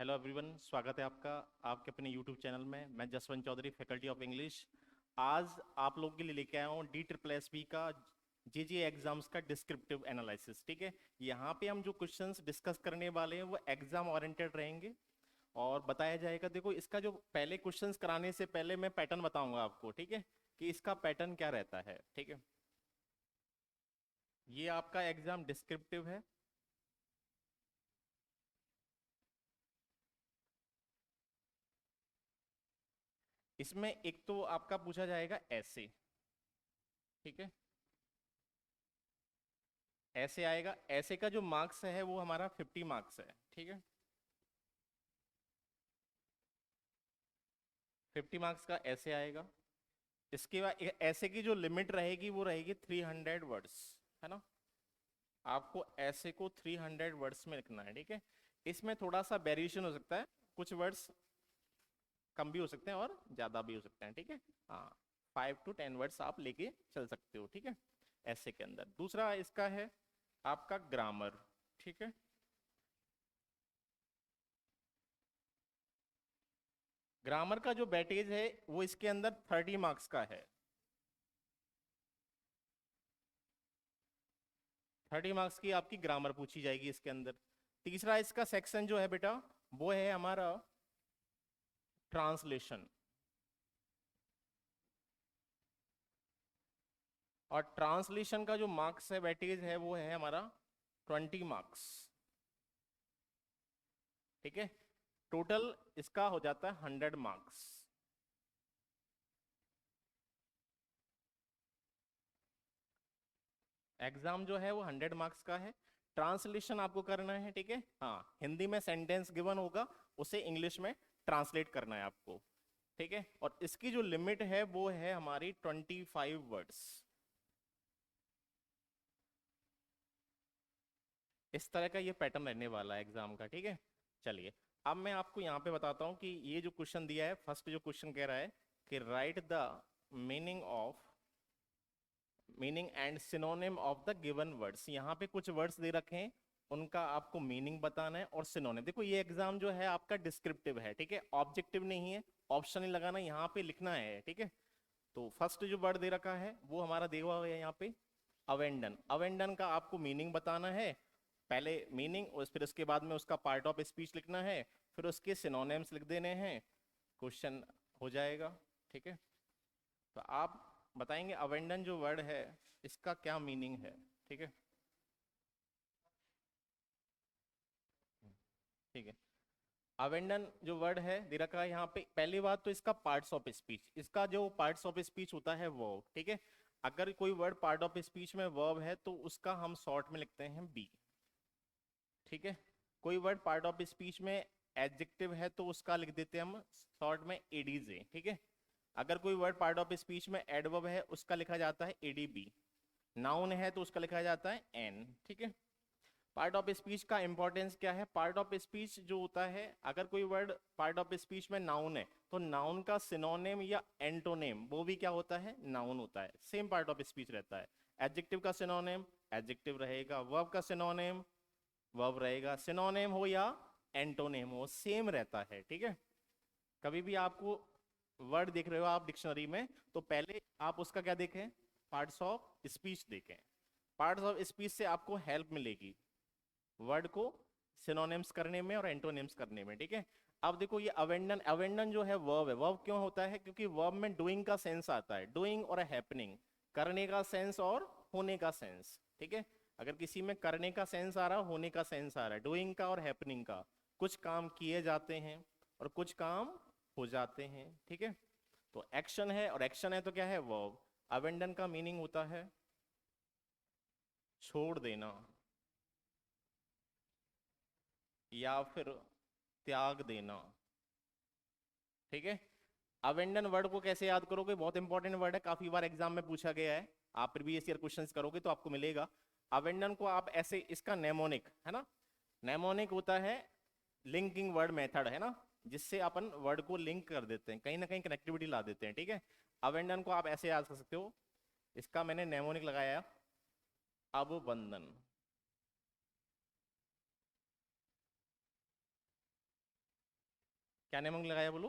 Hello everyone, स्वागत है आपका आपके अपने यूट्यूब चैनल में। मैं Jaswant Chaudhary, faculty of English. आज आप लोगों के लिए लेके आया हूँ DSSB का जे एग्जाम्स का डिस्क्रिप्टिव एनालिसिस। ठीक है, यहाँ पे हम जो क्वेश्चंस डिस्कस करने वाले हैं वो एग्जाम ओरिएंटेड रहेंगे और बताया जाएगा। देखो, इसका जो पहले क्वेश्चंस कराने से पहले मैं पैटर्न बताऊंगा आपको, ठीक है, कि इसका पैटर्न क्या रहता है। ठीक है, ये आपका एग्जाम डिस्क्रिप्टिव है। इसमें एक तो आपका पूछा जाएगा ऐसे, ठीक है, ऐसे आएगा। ऐसे का जो मार्क्स है वो हमारा 50 मार्क्स है। ठीक है, 50 मार्क्स का ऐसे आएगा। इसके बाद ऐसे की जो लिमिट रहेगी वो रहेगी 300 वर्ड्स, है ना। आपको ऐसे को 300 वर्ड्स में लिखना है। ठीक है, इसमें थोड़ा सा वेरिएशन हो सकता है, कुछ वर्ड्स कम भी हो सकते हैं और ज्यादा भी हो सकते हैं। ठीक है, हाँ, 5 to 10 वर्ड्स आप लेके चल सकते हो। ठीक है, ऐसे के अंदर। दूसरा इसका है आपका ग्रामर। ठीक है, ग्रामर का जो बैटेज है वो इसके अंदर 30 मार्क्स का है। 30 मार्क्स की आपकी ग्रामर पूछी जाएगी इसके अंदर। तीसरा इसका सेक्शन जो है बेटा वो है हमारा ट्रांसलेशन। और ट्रांसलेशन का जो मार्क्स है, वेटेज है, वो है हमारा 20 मार्क्स। ठीक है, टोटल इसका हो जाता है 100 मार्क्स। एग्जाम जो है वो 100 मार्क्स का है। ट्रांसलेशन आपको करना है। ठीक है, हाँ, हिंदी में सेंटेंस गिवन होगा, उसे इंग्लिश में ट्रांसलेट करना है आपको। ठीक है, और इसकी जो लिमिट है वो है हमारी 25 वर्ड्स। इस तरह का ये पैटर्न रहने वाला है एग्जाम का। ठीक है, चलिए अब मैं आपको यहाँ पे बताता हूँ कि ये जो क्वेश्चन दिया है, फर्स्ट जो क्वेश्चन कह रहा है कि right the meaning and synonym of the given words. यहाँ पे कुछ वर्ड्स दे रखे हैं, उनका आपको मीनिंग बताना है और सिनोनिम। देखो, ये एग्जाम जो है आपका डिस्क्रिप्टिव है। ठीक है, ऑब्जेक्टिव नहीं है, ऑप्शन नहीं लगाना, यहाँ पे लिखना है। ठीक है, तो फर्स्ट जो वर्ड दे रखा है वो हमारा दिया हुआ है यहाँ पे अवेंडन। अवेंडन का आपको मीनिंग बताना है। पहले मीनिंग और फिर उसके बाद में उसका पार्ट ऑफ स्पीच लिखना है, फिर उसके सिनोनिम्स लिख देने हैं, क्वेश्चन हो जाएगा। ठीक है, तो आप बताएंगे अवेंडन जो वर्ड है इसका क्या मीनिंग है। ठीक है, ठीक है, अवेंडन जो वर्ड है दे रखा है यहाँ पे। पहली बात तो इसका पार्ट्स ऑफ स्पीच, इसका जो पार्ट्स ऑफ स्पीच होता है वर्ब। ठीक है, अगर कोई वर्ड पार्ट ऑफ स्पीच में वर्ब है तो उसका हम शॉर्ट में लिखते हैं बी। ठीक है, कोई वर्ड पार्ट ऑफ स्पीच में एडजेक्टिव है तो उसका लिख देते हैं हम शॉर्ट में एडीजे। ठीक है, अगर कोई वर्ड पार्ट ऑफ स्पीच में एडवर्ब है उसका लिखा जाता है एडीबी। नाउन है तो उसका लिखा जाता है एन। ठीक है, पार्ट ऑफ स्पीच का इंपॉर्टेंस क्या है। पार्ट ऑफ स्पीच जो होता है, अगर कोई वर्ड पार्ट ऑफ स्पीच में नाउन है तो नाउन का सिनोनिम या एंटोनेम वो भी क्या होता है, नाउन होता है। सेम पार्ट ऑफ स्पीच रहता है। एडजेक्टिव का सिनोनिम एडजेक्टिव रहेगा, वर्ब का सिनोनिम वर्ब रहेगा, सिनोनिम हो या एंटोनिम हो सेम रहता है। ठीक है, कभी भी आपको वर्ड देख रहे हो आप डिक्शनरी में तो पहले आप उसका क्या देखें, पार्ट्स ऑफ स्पीच देखें। पार्ट्स ऑफ स्पीच से आपको हेल्प मिलेगी वर्ड को सिनोनिम्स करने में और एंटोनिम्स करने में। ठीक है, अब देखो ये अवेंडन, अवेंडन जो है वर्ब है। वर्ब क्यों होता है, क्योंकि वर्ब में डूइंग का सेंस आता है, डूइंग और हैपनिंग, करने का सेंस और होने का सेंस। ठीक है, अगर किसी में करने का सेंस आ रहा है, होने का सेंस आ रहा है, डूइंग का और हैपनिंग का, कुछ काम किए जाते हैं और कुछ काम हो जाते हैं। ठीक है, तो एक्शन है और एक्शन है तो क्या है, वर्ब। अवेंडन का मीनिंग होता है छोड़ देना या फिर त्याग देना। ठीक है, अवेंडन वर्ड को कैसे याद करोगे, बहुत इंपॉर्टेंट वर्ड है, काफी बार एग्जाम में पूछा गया है। आप प्रीवियस ईयर क्वेश्चंस करोगे तो आपको मिलेगा। अवेंडन को आप ऐसे, इसका नेमोनिक है ना, नेमोनिक होता है लिंकिंग वर्ड मेथड, है ना, जिससे अपन वर्ड को लिंक कर देते हैं, कहीं ना कहीं कनेक्टिविटी ला देते हैं। ठीक है, अवेंडन को आप ऐसे याद कर सकते हो, इसका मैंने नेमोनिक लगाया अब बंधन। क्या नेमोनिक लगाया बोलो?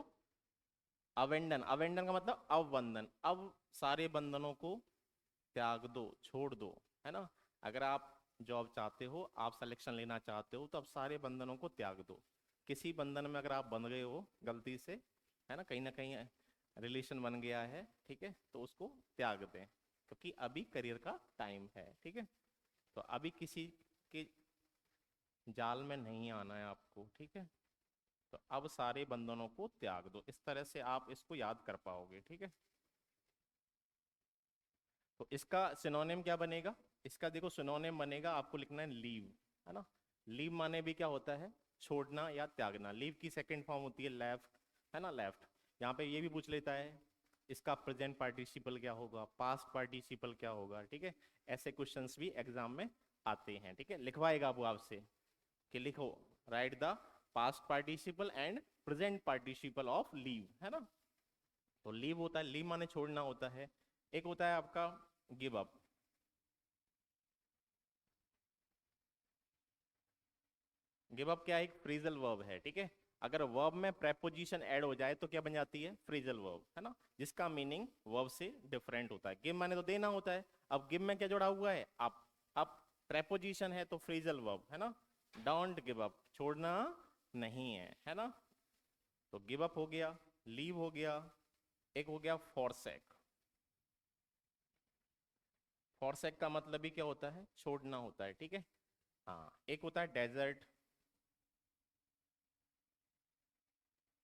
अवेंडन। अवेंडन का मतलब अवबंधन, अब सारे बंधनों को त्याग दो, छोड़ दो, है ना। अगर आप जॉब चाहते हो, आप सिलेक्शन लेना चाहते हो, तो अब सारे बंधनों को त्याग दो। किसी बंधन में अगर आप बंध गए हो गलती से, है ना कहीं रिलेशन बन गया है, ठीक है, तो उसको त्याग दें, क्योंकि अभी करियर का टाइम है, ठीक है। तो अभी किसी के जाल में नहीं आना है आपको, ठीक है। तो अब सारे बंधनों को त्याग दो, इस तरह से आप इसको याद कर पाओगे, ठीक है। तो इसका सिनोनिम क्या बनेगा? इसका देखो सिनोनिम बनेगा, आपको लिखना है लीव, है ना। लीव माने भी क्या होता है? छोड़ना या त्यागना। लीव की सेकंड फॉर्म होती है लेफ्ट, है ना, लेफ्ट। यहाँ पे ये भी पूछ लेता है इसका प्रेजेंट पार्टिसिपल क्या होगा, पास्ट पार्टिसिपल क्या होगा, ठीक है। ऐसे क्वेश्चंस भी एग्जाम में आते हैं, ठीक है। लिखवाएगा वो आपसे कि लिखो, right the past participle and present participle of leave, है ना। तो लीव होता है, लीव माने छोड़ना होता है। एक होता है आपका गिव अप। गिव अप क्या है? एक फ्रेजल वर्ब है, ठीक है। अगर वर्ब में प्रेपोजिशन ऐड हो जाए तो क्या बन जाती है? फ्रेजल वर्ब, है ना, जिसका मीनिंग वर्ब से डिफरेंट होता है। गिव माने तो देना होता है, अब गिव में क्या जुड़ा हुआ है? आप। अब प्रेपोजिशन है तो फ्रेजल वर्ब, है ना। डोंट गिव अप, छोड़ना नहीं है ना। तो गिव अप हो गया, लीव हो गया, एक हो गया फॉरसेक। फॉरसेक का मतलब भी क्या होता है? छोड़ना होता है, ठीक है। हाँ, एक होता है डेजर्ट।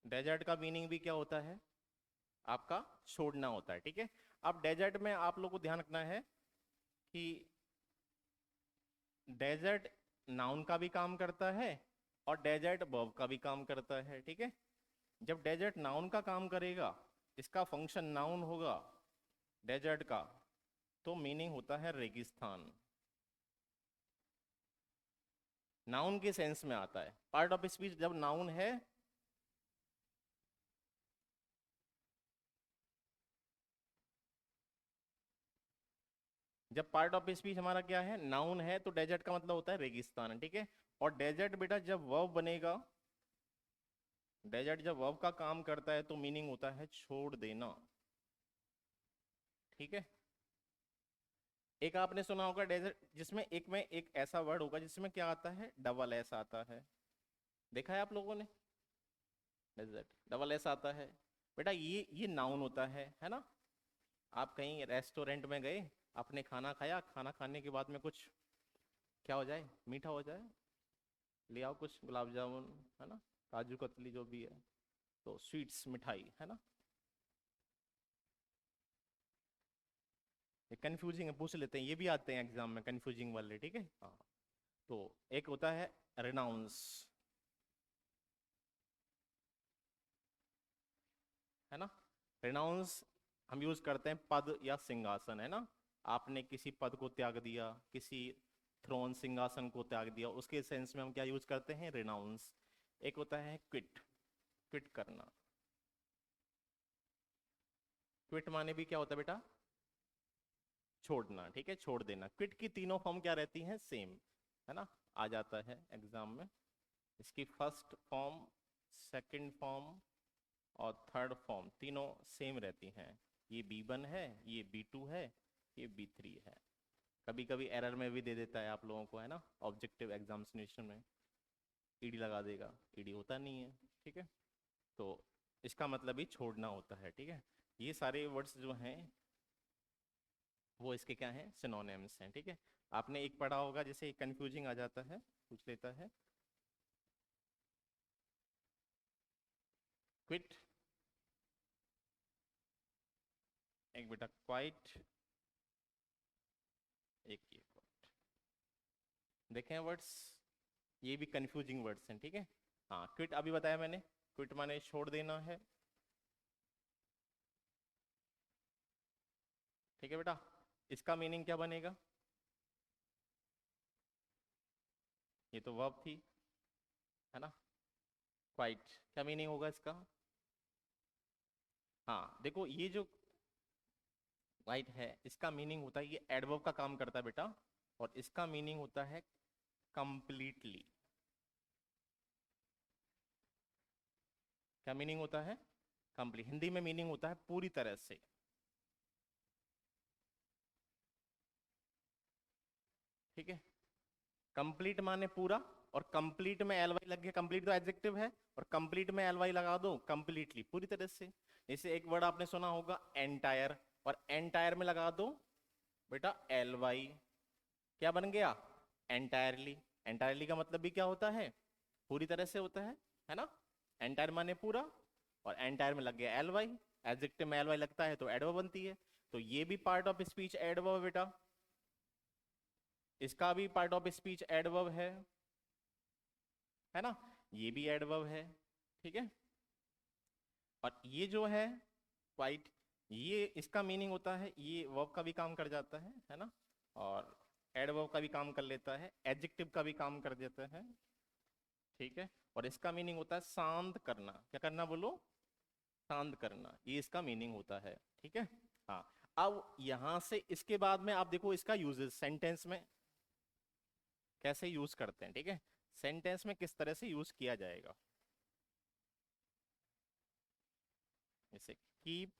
डेजर्ट का मीनिंग भी क्या होता है? आपका छोड़ना होता है, ठीक है। अब डेजर्ट में आप लोग को ध्यान रखना है कि डेजर्ट नाउन का भी काम करता है और डेजर्ट वर्ब का भी काम करता है, ठीक है। जब डेजर्ट नाउन का काम करेगा, इसका फंक्शन नाउन होगा डेजर्ट का, तो मीनिंग होता है रेगिस्तान। नाउन के सेंस में आता है। पार्ट ऑफ स्पीच जब नाउन है, जब पार्ट ऑफ स्पीच हमारा क्या है? नाउन है, तो डेजर्ट का मतलब होता है रेगिस्तान, ठीक है। और डेजर्ट बेटा जब वर्ब बनेगा, डेजर्ट जब वर्ब का काम करता है तो मीनिंग होता है छोड़ देना, ठीक है। एक आपने सुना होगा डेजर्ट जिसमें एक में एक ऐसा वर्ड होगा जिसमें क्या आता है? डबल एस आता है। देखा है आप लोगों ने? डेजर्ट डबल एस आता है। बेटा ये नाउन होता है ना। आप कहीं रेस्टोरेंट में गए, आपने खाना खाया, खाना खाने के बाद में कुछ क्या हो जाए? मीठा हो जाए, ले आओ कुछ गुलाब जामुन, है ना, काजू कतली जो भी है, तो स्वीट्स, मिठाई, है ना। ये कंफ्यूजिंग है, पूछ लेते हैं, ये भी आते हैं एग्जाम में कंफ्यूजिंग वाले, ठीक है। हाँ, तो एक होता है रिनाउंस, है ना। रिनाउंस हम यूज करते हैं पद या सिंहासन, है ना। आपने किसी पद को त्याग दिया, किसी थ्रोन सिंहासन को त्याग दिया, उसके सेंस में हम क्या यूज करते हैं? रिनाउंस। एक होता है क्विट, क्विट करना। क्विट माने भी क्या होता है बेटा? छोड़ना, ठीक है, छोड़ देना। क्विट की तीनों फॉर्म क्या रहती हैं? सेम, है ना। आ जाता है एग्जाम में। इसकी फर्स्ट फॉर्म, सेकंड फॉर्म और थर्ड फॉर्म तीनों सेम रहती हैं। ये B1 है, ये B2 है, ये B3 है। कभी कभी एरर में भी दे देता है आप लोगों को, है ना, ऑब्जेक्टिव एग्जामिनेशन में ईडी लगा देगा, ईडी होता नहीं है, ठीक है। तो इसका मतलब ही छोड़ना होता है, ठीक है। ये सारे वर्ड्स जो हैं वो इसके क्या हैं? सिनोनिम्स हैं, ठीक है। आपने एक पढ़ा होगा जैसे कंफ्यूजिंग आ जाता है, पूछ लेता है क्विट, एक बेटा क्वाइट, एक ये क्वाइट। देखें वर्ड्स, ये भी कंफ्यूजिंग वर्ड्स हैं, ठीक है। हाँ, क्विट अभी बताया मैंने, क्विट माने छोड़ देना है, ठीक है बेटा। इसका मीनिंग क्या बनेगा? ये तो वर्ब थी, है ना। क्वाइट क्या मीनिंग होगा इसका? हाँ देखो, ये जो क्वाइट है, इसका मीनिंग होता है, ये एडवर्ब का काम करता है बेटा, और इसका मीनिंग होता है कंप्लीटली। क्या मीनिंग होता है? कंप्लीट। हिंदी में मीनिंग होता है पूरी तरह से। ठीक है, कंप्लीट माने पूरा, और कंप्लीट में एल वाई लग गया, कंप्लीट तो एडजेक्टिव है, और कंप्लीट में एल वाई लगा दो, कंप्लीटली पूरी तरह से। जैसे एक वर्ड आपने सुना होगा एंटायर, और एंटायर में लगा दो बेटा एल वाई, क्या बन गया? एंटायरली। एंटायरली का मतलब भी क्या होता है? पूरी तरह से होता है ना? एंटायर माने पूरा, और एंटायर में लग गया एल वाई, एडजेक्टिव में एल वाई लगता है तो एडवर्ब बनती है। तो ये भी पार्ट ऑफ स्पीच एडवर्ब बेटा, इसका भी पार्ट ऑफ स्पीच एडवर्ब है ना? ये भी एडवर्ब है। ठीक है, और ये जो है क्वाइट, ये इसका मीनिंग होता है, ये वर्ब का भी काम कर जाता है ना? और एडवर्ब का भी काम कर लेता है, एडजेक्टिव का भी काम कर देता है। ठीक है, और इसका मीनिंग होता है शांत करना। क्या करना बोलो? शांत करना, ये इसका मीनिंग होता है। ठीक है, हाँ। अब यहां से इसके बाद में आप देखो इसका यूजेस सेंटेंस में कैसे यूज करते हैं। ठीक है, सेंटेंस में किस तरह से यूज किया जाएगा। जैसे कीप,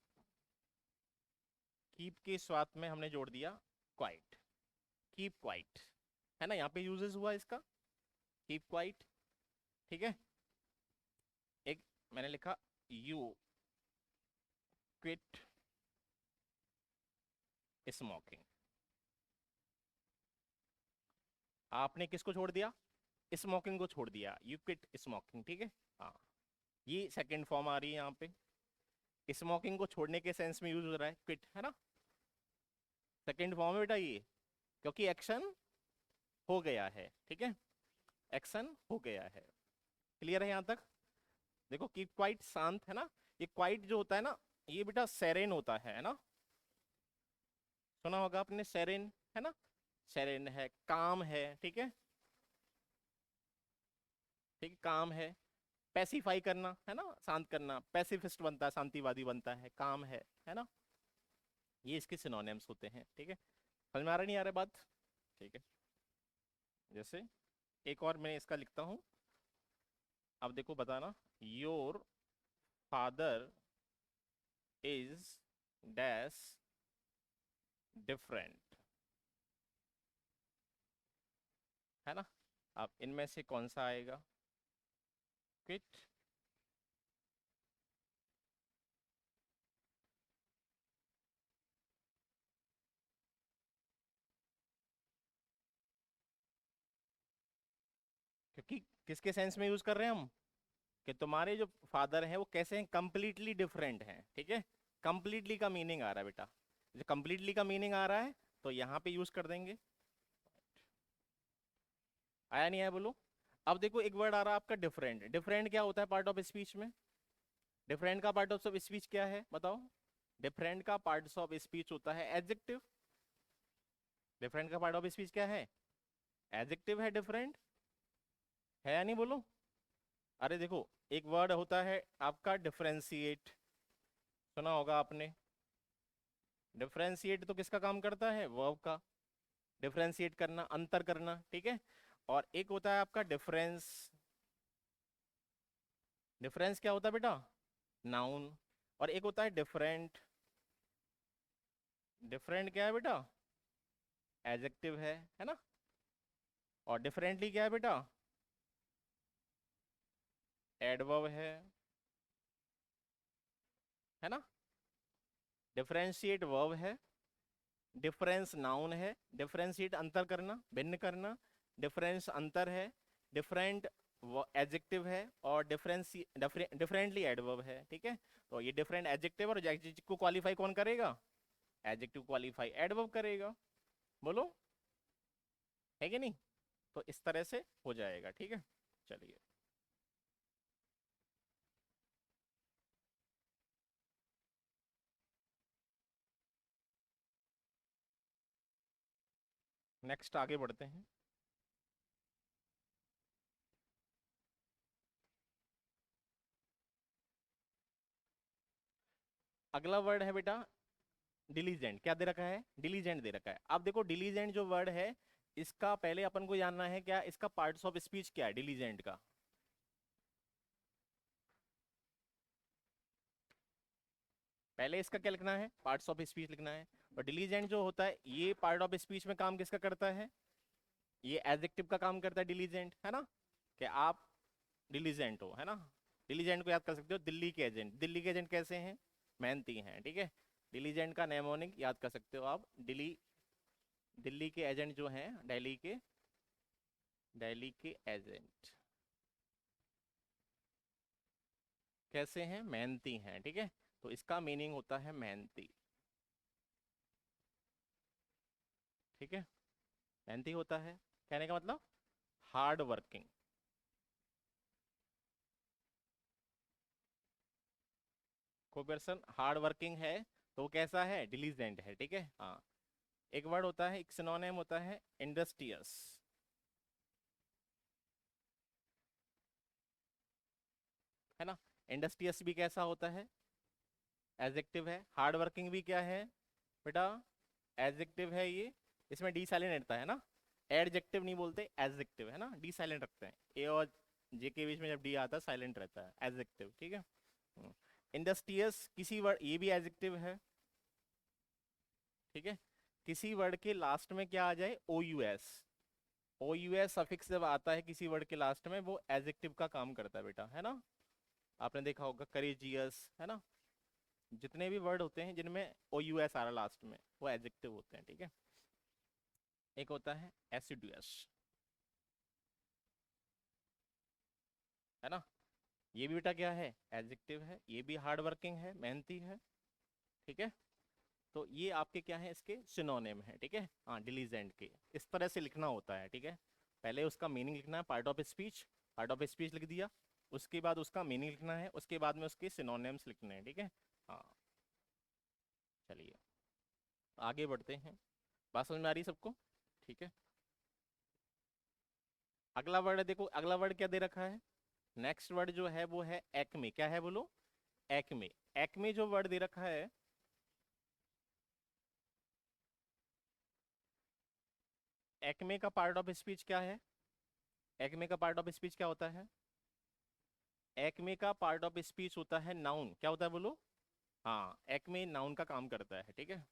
कीप के साथ में हमने जोड़ दिया क्वाइट, कीप क्वाइट, है ना? यहाँ पे यूजेस हुआ इसका कीप क्वाइट। ठीक है, एक मैंने लिखा यू क्विट स्मोकिंग, आपने किसको छोड़ दिया? स्मोकिंग को छोड़ दिया, यू क्विट स्मोकिंग। ठीक है, हाँ, ये सेकंड फॉर्म आ रही है यहाँ पे, स्मोकिंग को छोड़ने के सेंस में यूज हो रहा है क्विट, है ना? सेकंड फॉर्म है बेटा ये, क्योंकि एक्शन हो गया है। ठीक है, एक्शन हो गया है। क्लियर है यहाँ तक? देखो कीप क्वाइट शांत, है ना? ये क्वाइट जो होता है ना, ये बेटा सेरेन होता है ना? सुना होगा आपने सेरेन, है ना? सेरेन है, काम है। ठीक है, ठीक है, काम है। पैसिफाई करना, है ना? शांत करना, पैसिफिस्ट बनता है, शांतिवादी बनता है, काम है ना? ये इसके सिनोनिम्स होते हैं। ठीक है, समझ में आ रहा नहीं आ रहा बात? ठीक है, जैसे एक और मैं इसका लिखता हूं, अब देखो बताना, your father is dash different, है ना? अब इनमें से कौन सा आएगा? क्विट, क्योंकि किसके सेंस में यूज कर रहे हैं हम, कि तुम्हारे जो फादर हैं वो कैसे हैं? कंप्लीटली डिफरेंट हैं। ठीक है, कंप्लीटली का मीनिंग आ रहा है बेटा, जो कंप्लीटली का मीनिंग आ रहा है तो यहाँ पे यूज कर देंगे। आया नहीं आया बोलो? अब देखो एक वर्ड आ रहा है आपका डिफरेंट, डिफरेंट क्या होता है पार्ट ऑफ स्पीच में? डिफरेंट का पार्ट ऑफ स्पीच क्या है बताओ? डिफरेंट का पार्ट ऑफ स्पीच होता है एडजेक्टिव। डिफरेंट का पार्ट ऑफ स्पीच क्या है? एडजेक्टिव है डिफरेंट, है या नहीं बोलो? अरे देखो, एक वर्ड होता है आपका डिफरेंशिएट, सुना होगा आपने। डिफरेंशिएट तो किसका काम करता है? वर्ब का, डिफरेंशिएट करना, अंतर करना। ठीक है, और एक होता है आपका डिफरेंस। डिफरेंस क्या होता है बेटा? नाउन। और एक होता है डिफरेंट, डिफरेंट क्या है बेटा? एडजेक्टिव है ना? और डिफरेंटली क्या है बेटा? एडवर्ब है ना? डिफरेंशिएट वर्ब है, डिफरेंस नाउन है, डिफरेंशिएट अंतर करना, भिन्न करना, डिफरेंस अंतर है, डिफरेंट एडजेक्टिव है, और डिफरेंटली एडवर्ब है। ठीक है, तो ये डिफरेंट एडजेक्टिव और एडजेक्टिव को क्वालिफाई कौन करेगा? एडजेक्टिव क्वालिफाई एडवर्ब करेगा। बोलो, है कि नहीं? तो इस तरह से हो जाएगा। ठीक है, चलिए नेक्स्ट आगे बढ़ते हैं। अगला वर्ड है बेटा डिलीजेंट। क्या दे रखा है? डिलीजेंट दे रखा है। अब देखो डिलीजेंट जो वर्ड है, इसका पहले अपन को जानना है क्या इसका पार्ट्स ऑफ स्पीच क्या है डिलीजेंट का। पहले इसका क्या लिखना है, पार्ट्स ऑफ स्पीच लिखना है। और डिलीजेंट जो होता है ये पार्ट ऑफ स्पीच में काम किसका करता है, ये एडजेक्टिव का काम करता है डिलीजेंट, है ना, कि आप डिलीजेंट हो, है ना। डिलीजेंट को याद कर सकते हो, दिल्ली के एजेंट, दिल्ली के एजेंट कैसे हैं, मेहनती हैं, ठीक है। डिलीजेंट का नेमोनिक याद कर सकते हो आप, दिल्ली के एजेंट जो हैं, दिल्ली के एजेंट कैसे हैं, मेहनती हैं, ठीक है। तो इसका मीनिंग होता है मेहनती, ठीक है। मेहनती होता है, कहने का मतलब हार्ड वर्किंग। कोई पर्सन हार्ड वर्किंग है तो वो कैसा है, डिलीजेंट है, ठीक है, हाँ। एक वर्ड होता है, एक सिनोनिम होता है इंडस्ट्रियस, है ना। इंडस्ट्रियस भी कैसा होता है, एडजेक्टिव है। हार्ड वर्किंग भी क्या है बेटा, एडजेक्टिव है ये। इसमें डी साइलेंट रहता है ना, एडजेक्टिव नहीं बोलते, एडजेक्टिव, है ना, डी साइलेंट रखते हैं। ए और जे के बीच में जब डी आता है साइलेंट रहता है, एडजेक्टिव, ठीक है। इंडस्ट्रियस किसी वर्ड, ये भी एडजेक्टिव है, ठीक है। किसी वर्ड के लास्ट में क्या आ जाए, ओ यू एस, ओ यू एस सफिक्स जब आता है किसी वर्ड के लास्ट में, वो एडजेक्टिव का काम करता है बेटा, है ना। आपने देखा होगा करेजियस, है ना। जितने भी वर्ड होते हैं जिनमें ओ यू एस आ रहा लास्ट में, वो एडजेक्टिव होते हैं, ठीक है। एक होता है एसिडुअस, है ना। ये भी बेटा क्या है, एडजेक्टिव है, ये भी हार्ड वर्किंग है, मेहनती है, ठीक है। तो ये आपके क्या है, इसके सिनोनिम है, ठीक है, हाँ, डिलीजेंट के। इस तरह से लिखना होता है, ठीक है। पहले उसका मीनिंग लिखना है, part of speech, part of speech लिख दिया, उसके बाद उसका मीनिंग लिखना है, उसके बाद में उसके सिनोनिम्स लिखने हैं, ठीक है, हाँ। चलिए आगे बढ़ते हैं, बात समझ में आ रही है सबको, ठीक है। अगला वर्ड है, देखो अगला वर्ड क्या दे रखा है, नेक्स्ट वर्ड जो है वो है एक्मे, क्या है बोलो, एक्मे। एक्मे जो वर्ड दे रखा है, एक्मे का पार्ट ऑफ स्पीच क्या है, एक्मे का पार्ट ऑफ स्पीच क्या होता है, एक्मे का पार्ट ऑफ स्पीच होता है नाउन, क्या होता है बोलो, हाँ, एक्मे नाउन का काम करता है, ठीक है,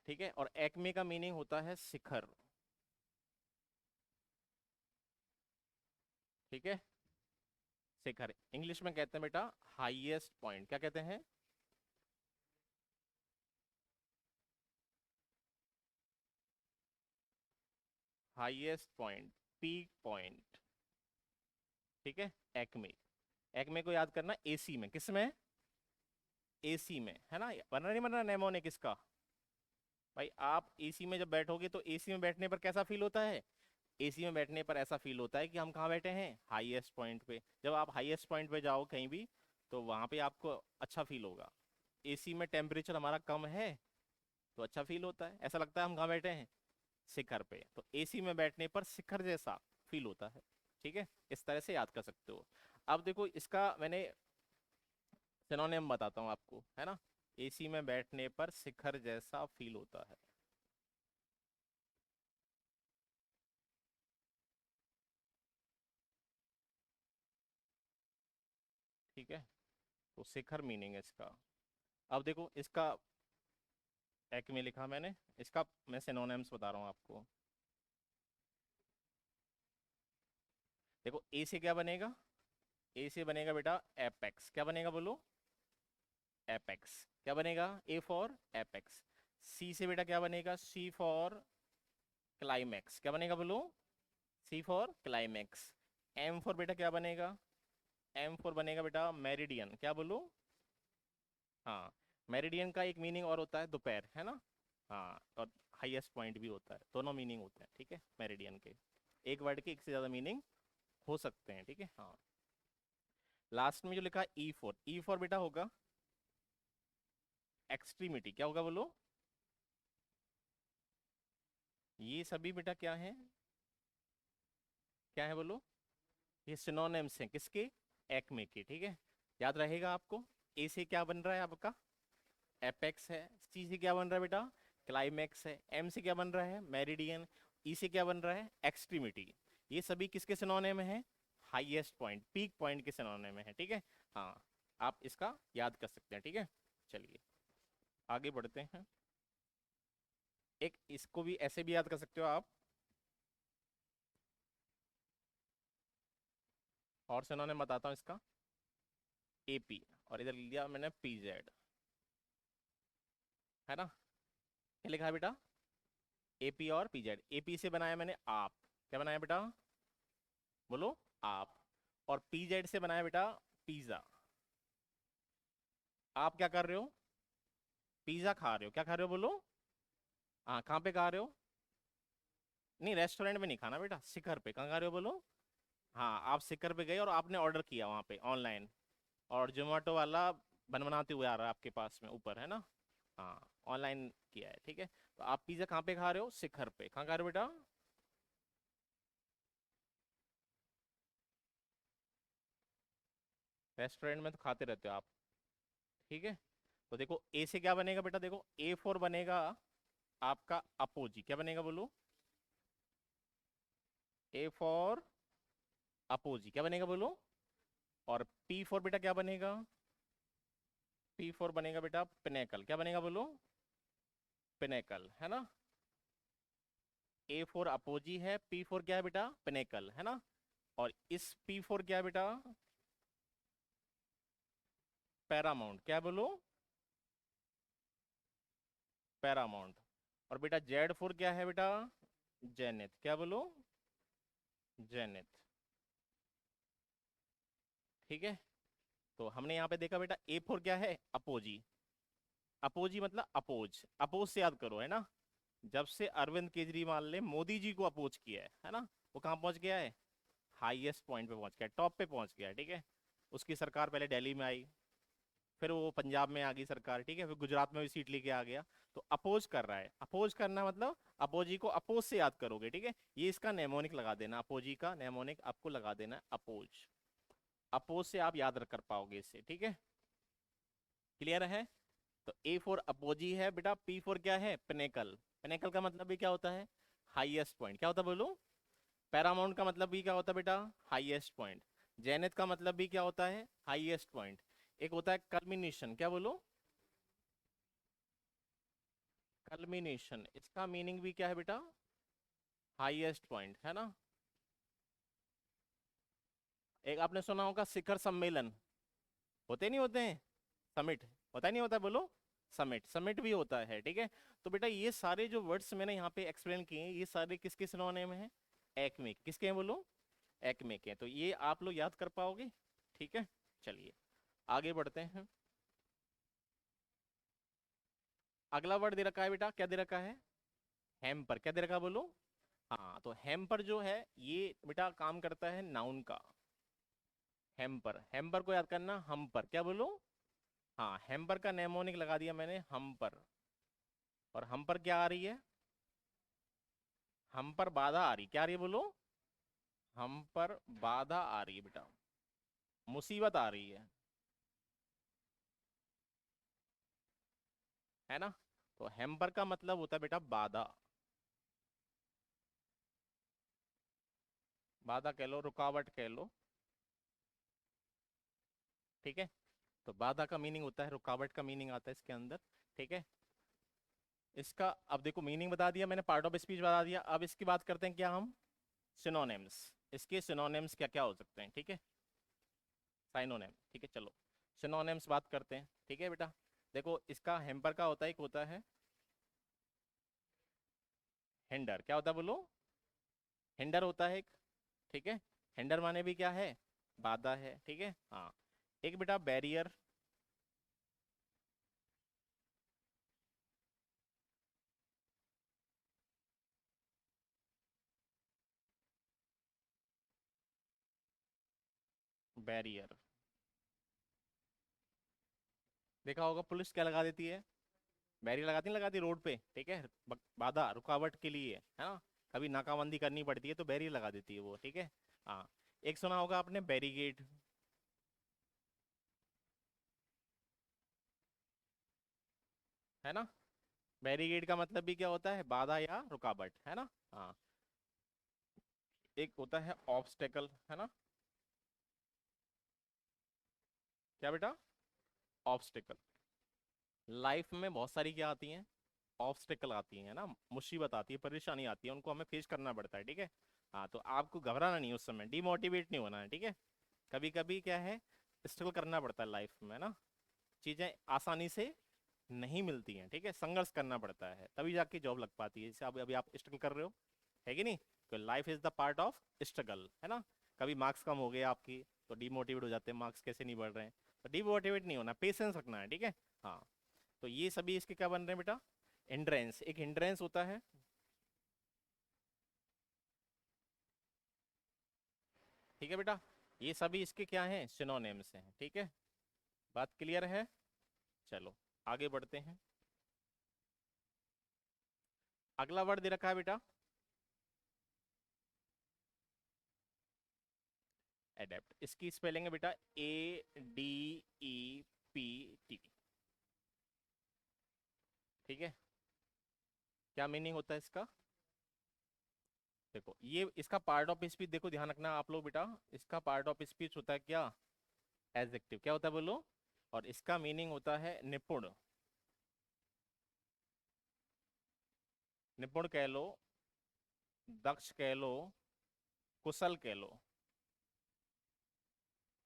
ठीक है। और एक्मे का मीनिंग होता है शिखर, ठीक है, शिखर इंग्लिश में कहते हैं बेटा हाईएस्ट पॉइंट, क्या कहते हैं, हाईएस्ट पॉइंट, पीक पॉइंट, ठीक है। एक्मे, एक्मे को याद करना एसी में, किस में, एसी में, है ना, बनना नहीं बनना नेमोनिक इसका। भाई आप एसी में जब बैठोगे तो एसी में बैठने पर कैसा फील होता है, एसी में बैठने पर ऐसा फील होता है कि हम कहाँ बैठे हैं, हाईएस्ट पॉइंट पे। जब आप हाईएस्ट पॉइंट पे जाओ कहीं भी, तो वहां पे आपको अच्छा फील होगा। एसी में टेम्परेचर हमारा कम है तो अच्छा फील होता है, ऐसा लगता है हम कहाँ बैठे हैं, शिखर पे। तो एसी में बैठने पर शिखर जैसा फील होता है, ठीक है। इस तरह से याद कर सकते हो। अब देखो इसका मैंने सिनोनिम बताता हूँ आपको, है ना। एसी में बैठने पर शिखर जैसा फील होता है, ठीक है। तो शिखर मीनिंग है इसका। अब देखो इसका एक में लिखा मैंने, इसका मैं सिनोनिम्स बता रहा हूँ आपको। देखो ए से क्या बनेगा, ए से बनेगा बेटा एपेक्स, क्या बनेगा बोलो, एपेक्स। क्या बनेगा, ए फॉर एपेक्स। सी से बेटा क्या बनेगा, सी फॉर क्लाइमैक्स, क्या बनेगा बोलो, सी फॉर क्लाइमैक्स। एम फॉर बेटा क्या बनेगा, एम फॉर बनेगा बेटा मेरिडियन, क्या बोलो, हाँ। मेरिडियन का एक मीनिंग और होता है दोपहर, है ना, हाँ। और हाईएस्ट पॉइंट भी होता है, दोनों मीनिंग होते हैं, ठीक है, मेरिडियन के। एक वर्ड के एक से ज्यादा मीनिंग हो सकते हैं, ठीक है, हाँ। लास्ट में जो लिखा है ई फॉर बेटा होगा एक्सट्रीमिटी, क्या होगा बोलो, ये सभी बेटा क्या है, क्या है बोलो, ये सिनोनिम्स हैं किसके, एक्मे के, ठीक है। याद रहेगा आपको। ए से क्या बन रहा है आपका, एपेक्स है। सी से क्या बन रहा है बेटा, क्लाइमैक्स है। एम से क्या बन रहा है, मेरिडियन। ई से क्या बन रहा है, एक्सट्रीमिटी। ये सभी किसके सिनोनिम है, हाईएस्ट पॉइंट, पीक पॉइंट के सिनोनिम है, ठीक है, हाँ। आप इसका याद कर सकते हैं, ठीक है। चलिए आगे बढ़ते हैं। एक इसको भी ऐसे भी याद कर सकते हो आप। और सिनोनिम बताता हूँ इसका। एपी, और इधर लिया मैंने पीजेड, है ना। क्या लिखा है बेटा? एपी और पीजेड। एपी से बनाया मैंने आप, क्या बनाया बेटा? बोलो, आप। और पीजेड से बनाया बेटा पिज्जा। आप क्या कर रहे हो? पिज्जा खा रहे हो। क्या खा रहे हो बोलो? हाँ, कहाँ पे खा रहे हो? नहीं, रेस्टोरेंट में नहीं खाना बेटा, शिखर पे। कहाँ खा रहे हो बोलो? हाँ, आप शिखर पे गए और आपने ऑर्डर किया वहाँ पे ऑनलाइन, और जोमेटो वाला बनाते हुए आ रहा है आपके पास में ऊपर, है ना। हाँ, ऑनलाइन किया है, ठीक है। तो आप पिज्जा कहाँ पे खा रहे हो? शिखर पे। कहाँ खा रहे हो बेटा? रेस्टोरेंट में तो खाते रहते हो आप, ठीक है। तो देखो ए से क्या बनेगा बेटा? देखो ए फॉर बनेगा आपका अपोजी। क्या बनेगा बोलो? ए फॉर अपोजी क्या बनेगा बोलो? और पी फॉर बेटा क्या बनेगा? पी फॉर बनेगा बेटा पिनेकल। क्या बनेगा बोलो? पिनेकल, है ना। ए फॉर अपोजी है, पी फॉर क्या है बेटा? पिनेकल, है ना। और इस पी फॉर क्या है बेटा? पैरामाउंट। क्या बोलो? पैरामाउंट। और बेटा जेड फॉर क्या है बेटा? जेनिथ। क्या बोलो? जेनिथ, ठीक है। तो हमने यहाँ पे देखा बेटा ए फॉर क्या है? अपोजी। अपोजी मतलब अपोज, अपोज से याद करो, है ना। जब से अरविंद केजरीवाल ने मोदी जी को अपोज किया है ना, वो कहाँ पहुंच गया है? हाईएस्ट पॉइंट पे पहुंच गया, टॉप पे पहुंच गया है, ठीक है। उसकी सरकार पहले दिल्ली में आई, फिर वो पंजाब में आ गई सरकार, ठीक है, फिर गुजरात में भी सीट लेके आ गया। तो अपोज कर रहा है। अपोज करना मतलब अपोजी को अपोज से याद करोगे, ठीक है। ये इसका नेमोनिक लगा देना, अपोजी का नेमोनिक आपको लगा देना है अपोज। अपोज से आप याद रख कर पाओगे इससे, ठीक है। क्लियर है? तो ए फॉर अपोजी है बेटा, पी फॉर क्या है? पिनेकल। पिनेकल का मतलब भी क्या होता है? Highest point. क्या होता है बोलो? पैरामाउंट का मतलब भी क्या होता है बेटा? Highest point. जेनिथ का मतलब भी क्या होता है? Highest point. एक होता है कल्मिनेशन। क्या बोलो? कल्मिनेशन, इसका मीनिंग भी क्या है बेटा? हाईएस्ट पॉइंट, है ना। एक आपने सुना होगा शिखर सम्मेलन, होते नहीं होते हैं? समिट, होता नहीं होता बोलो? समिट, समिट भी होता है, ठीक है। तो बेटा ये सारे जो वर्ड्स मैंने यहाँ पे एक्सप्लेन किए हैं, ये सारे किसके सिनोनिम हैं? एक्मे, किसके हैं बोलो? एक्मे के हैं। तो ये आप लोग याद कर पाओगे, ठीक है। चलिए आगे बढ़ते हैं। अगला वर्ड दे रखा है बेटा, क्या दे रखा है? हेम्पर। क्या दे रखा है बोलो? हाँ, तो हेम्पर जो है ये बेटा काम करता है नाउन का। हेम्पर, हेम्पर को याद करना, हम पर। क्या बोलो? हाँ, हेम्पर का नेमोनिक लगा दिया मैंने हम पर। और हम पर क्या आ रही है? हम पर बाधा आ रही। क्या आ रही है बोलो? हम पर बाधा आ रही है बेटा, मुसीबत आ रही है ना। तो हेम्पर का मतलब होता है बेटा बाधा। बाधा कह लो, रुकावट कह लो, ठीक है। तो बाधा का मीनिंग होता है, रुकावट का मीनिंग आता है इसके अंदर, ठीक है। इसका अब देखो मीनिंग बता दिया मैंने, पार्ट ऑफ स्पीच बता दिया। अब इसकी बात करते हैं क्या हम? सिनोनिम्स। इसके सिनोनिम्स क्या क्या हो सकते हैं, ठीक है। साइनोनिम, ठीक है। चलो सिनोनिम्स बात करते हैं, ठीक है बेटा। देखो इसका हेम्पर का होता है, एक होता है हिंडर। क्या होता है बोलो? हिंडर होता है एक, ठीक है। हिंडर माने भी क्या है? बाधा है, ठीक है। हाँ, एक बेटा बैरियर। बैरियर, देखा होगा पुलिस क्या लगा देती है? बैरियर लगाती नहीं लगाती रोड पे, ठीक है। बाधा, रुकावट के लिए, है ना। कभी नाकाबंदी करनी पड़ती है तो बैरियर लगा देती है वो, ठीक है। हाँ, एक सुना होगा आपने बैरिगेड, है ना। बैरिगेड का मतलब भी क्या होता है? बाधा या रुकावट, है ना। हाँ, एक होता है ऑब्स्टेकल, है ना। क्या बेटा? ऑब्स्टिकल। लाइफ में बहुत सारी क्या आती हैं, ऑब्स्टिकल आती हैं ना, मुसीबत आती है, परेशानी आती है, उनको हमें फेस करना पड़ता है, ठीक है। हाँ, तो आपको घबराना नहीं, उस समय डिमोटिवेट नहीं होना है, ठीक है। कभी कभी क्या है, स्ट्रगल करना पड़ता है लाइफ में ना, चीज़ें आसानी से नहीं मिलती हैं, ठीक है, संघर्ष करना पड़ता है, तभी जाके जॉब लग पाती है, जैसे अभी अभी आप स्ट्रगल कर रहे हो, है कि नहीं। तो life is the part of struggle, है ना। कभी मार्क्स कम हो गए आपकी तो डिमोटिवेट हो जाते हैं, मार्क्स कैसे नहीं बढ़ रहे हैं, तो डिमोटिवेट नहीं होना, पेशेंस रखना है, ठीक है। हाँ, तो ये सभी इसके क्या बन रहे हैं बेटा, हिंड्रेंस, एक हिंड्रेंस होता है, ठीक है बेटा। ये सभी इसके क्या हैं, सिनोनिम्स हैं, ठीक है। बात क्लियर है। चलो आगे बढ़ते हैं। अगला वर्ड दे रखा है बेटा, एडेप्ट। इसकी स्पेलिंग है बेटा ADEPT, ठीक है। क्या मीनिंग होता है इसका, देखो ये इसका पार्ट ऑफ स्पीच, देखो ध्यान रखना आप लोग बेटा, इसका पार्ट ऑफ स्पीच होता है क्या, एडजेक्टिव, क्या होता है बोलो, और इसका मीनिंग होता है निपुण, निपुण कह लो, दक्ष कह लो, कुशल कह लो,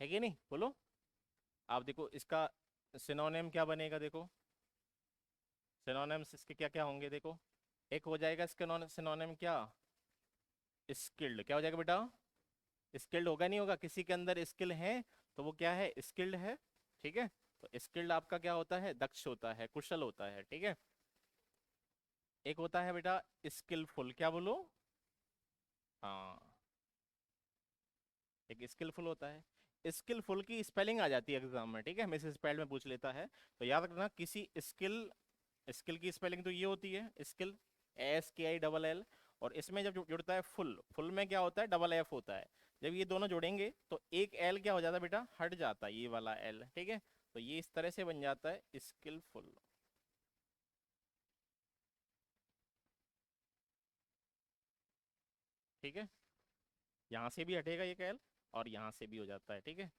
है कि नहीं बोलो। आप देखो इसका सिनोनिम क्या बनेगा, देखो सिनोनिम्स इसके क्या क्या होंगे, देखो एक हो जाएगा इसका सिनोनिम क्या, स्किल्ड, क्या हो जाएगा बेटा, स्किल्ड होगा नहीं होगा, किसी के अंदर स्किल है तो वो क्या है, स्किल्ड है, ठीक है। तो स्किल्ड आपका क्या होता है, दक्ष होता है, कुशल होता है, ठीक है। एक होता है बेटा स्किलफुल, क्या बोलो, हाँ, एक स्किलफुल होता है। स्किलफुल की स्पेलिंग आ जाती है एग्जाम में, ठीक है, हमेशा स्पेल में पूछ लेता है, तो याद रखना किसी स्किल, स्किल की स्पेलिंग तो ये होती है स्किल, SKILL, और इसमें जब जुड़ता है फुल, फुल में क्या होता है, डबल F होता है, जब ये दोनों जोड़ेंगे तो एक एल क्या हो जाता है बेटा, हट जाता है ये वाला एल, ठीक है। तो ये इस तरह से बन जाता है स्किलफुल, ठीक है। यहाँ से भी हटेगा ये एल, और यहाँ से भी हो जाता है, ठीक है।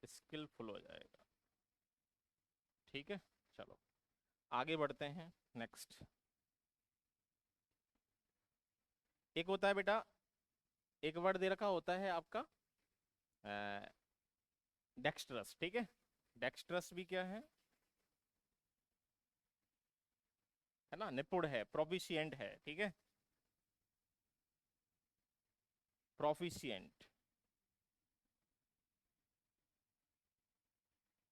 स्किलफुल हो जाएगा, ठीक है। चलो आगे बढ़ते हैं, नेक्स्ट। एक होता है बेटा, एक वर्ड दे रखा होता है आपका डेक्स्ट्रस, ठीक है। डेक्स्ट्रस भी क्या है ना, निपुण है, प्रोफिशिएंट है, ठीक है, प्रोफिशिएंट,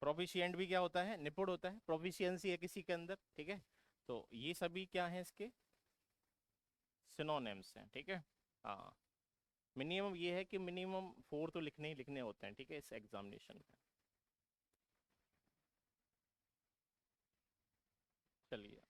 प्रोफिशिएंट भी क्या होता है, निपुण होता है, प्रोफिशिएंसी है किसी के अंदर, ठीक है। तो ये सभी क्या है इसके सिनोनिम्स हैं, ठीक है। हाँ, मिनिमम ये है कि मिनिमम 4 तो लिखने ही लिखने होते हैं, ठीक है, इस एग्जामिनेशन में। चलिए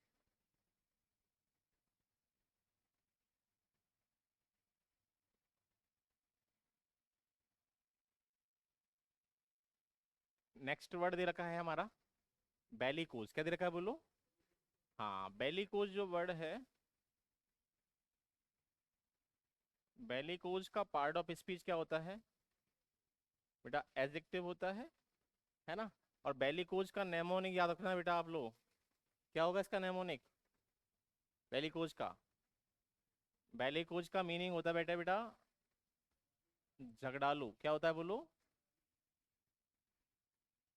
नेक्स्ट वर्ड दे रखा है हमारा बेलिकोज, क्या दे रखा है बोलो, हाँ बेलिकोज जो वर्ड है, बेलिकोज का पार्ट ऑफ स्पीच क्या होता है बेटा, एडजेक्टिव होता है ना। और बेलिकोज का नेमोनिक याद रखना बेटा आप लोग, क्या होगा इसका नेमोनिक, बेलिकोज का, बेलिकोज का मीनिंग होता है बेटा बेटा झगड़ालू, क्या होता है बोलो,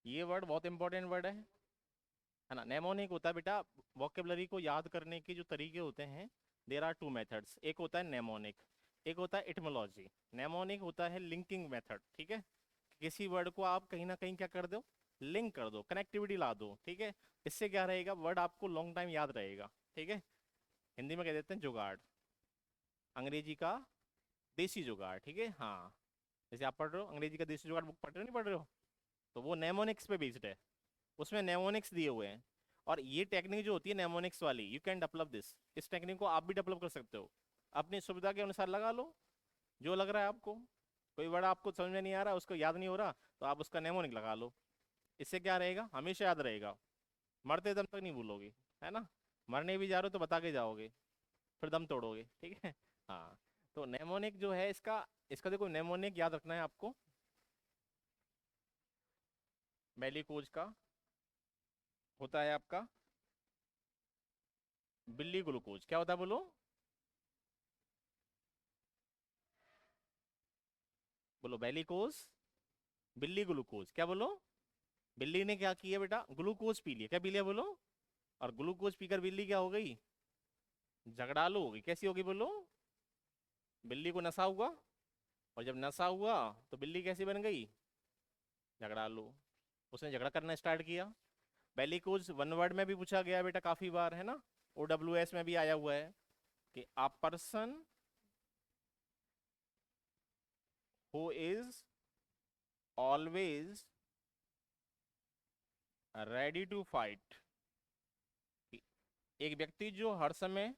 ये वर्ड बहुत इंपॉर्टेंट वर्ड है ना। नेमोनिक होता है बेटा, वोकेबलरी को याद करने के जो तरीके होते हैं, देर आर 2 मेथड्स, एक होता है नेमोनिक, एक होता है इटमोलॉजी। नेमोनिक होता है लिंकिंग मेथड, ठीक है, किसी वर्ड को आप कहीं ना कहीं क्या कर दो, लिंक कर दो, कनेक्टिविटी ला दो, ठीक है। इससे क्या रहेगा, वर्ड आपको लॉन्ग टाइम याद रहेगा, ठीक है। हिंदी में कह देते हैं जुगाड़, अंग्रेजी का देसी जुगाड़, ठीक है। हाँ, जैसे आप पढ़ रहे हो अंग्रेजी का देसी जुगाड़ बुक पढ़ रहे हो, नहीं पढ़ रहे हो, तो वो नेमोनिक्स पे बेस्ड है, उसमें नेमोनिक्स दिए हुए हैं। और ये टेक्निक जो होती है नेमोनिक्स वाली, यू कैन डेवलप दिस, इस टेक्निक को आप भी डेवलप कर सकते हो, अपनी सुविधा के अनुसार लगा लो, जो लग रहा है आपको। कोई वर्ड आपको समझ में नहीं आ रहा, उसको याद नहीं हो रहा, तो आप उसका नेमोनिक लगा लो, इससे क्या रहेगा, हमेशा याद रहेगा, मरते दम तक नहीं भूलोगे, है ना। मरने भी जा रहे हो तो बता के जाओगे, फिर दम तोड़ोगे, ठीक है। हाँ, तो नेमोनिक जो है इसका, इसका देखो नेमोनिक याद रखना है आपको, बेलिकोज का होता है आपका बिल्ली ग्लूकोज। क्या होता है बोलो, बोलो बेलिकोज, बिल्ली ग्लूकोज। क्या बोलो, बिल्ली ने क्या किया बेटा, ग्लूकोज पी लिया। क्या पी लिया बोलो, और ग्लूकोज पीकर बिल्ली क्या हो गई, झगड़ालू हो गई। कैसी होगी बोलो, बिल्ली को नशा हुआ, और जब नशा हुआ तो बिल्ली कैसी बन गई, झगड़ालू। उसने झगड़ा करना स्टार्ट किया। बेलिकोज वन वर्ड में भी पूछा गया है बेटा काफी बार, है ना, OWS में भी आया हुआ है कि a person who is always ready to fight, एक व्यक्ति जो हर समय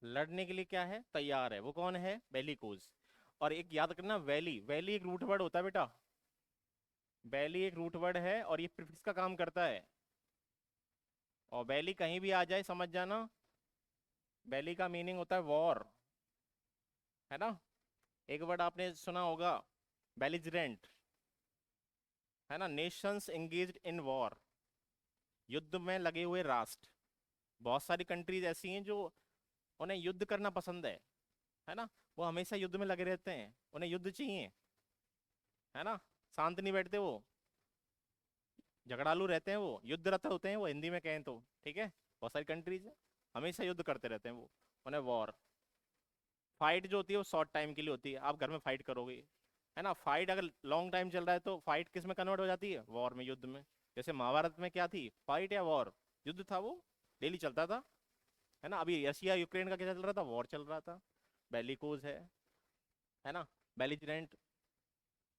लड़ने के लिए क्या है, तैयार है, वो कौन है, बेलिकोज। और एक याद रखना, वैली, वैली एक रूट वर्ड होता है बेटा, वैली एक रूट वर्ड है और ये प्रीफिक्स का काम करता है। और वैली कहीं भी आ जाए समझ जाना, वैली का मीनिंग होता है वॉर, है ना। एक वर्ड आपने सुना होगा, बेलिजरेंट, है ना, नेशंस एंगेज्ड इन वॉर, युद्ध में लगे हुए राष्ट्र। बहुत सारी कंट्रीज ऐसी हैं जो उन्हें युद्ध करना पसंद है ना, वो हमेशा युद्ध में लगे रहते हैं, उन्हें युद्ध चाहिए, है ना, शांत नहीं बैठते वो, झगड़ालू रहते हैं, वो युद्धरत होते हैं, वो हिंदी में कहें तो, ठीक है। बहुत सारी कंट्रीज है, हमेशा युद्ध करते रहते हैं वो, उन्हें वॉर। फाइट जो होती है वो शॉर्ट टाइम के लिए होती है, आप घर में फाइट करोगे, है ना। फाइट अगर लॉन्ग टाइम चल रहा है तो फाइट किस में कन्वर्ट हो जाती है, वॉर में, युद्ध में। जैसे महाभारत में क्या थी, फाइट या वॉर, युद्ध था वो, डेली चलता था, है ना। अभी रशिया यूक्रेन का क्या चल रहा था, वॉर चल रहा था, बेलिकोज है ना। बेलिजरेंट,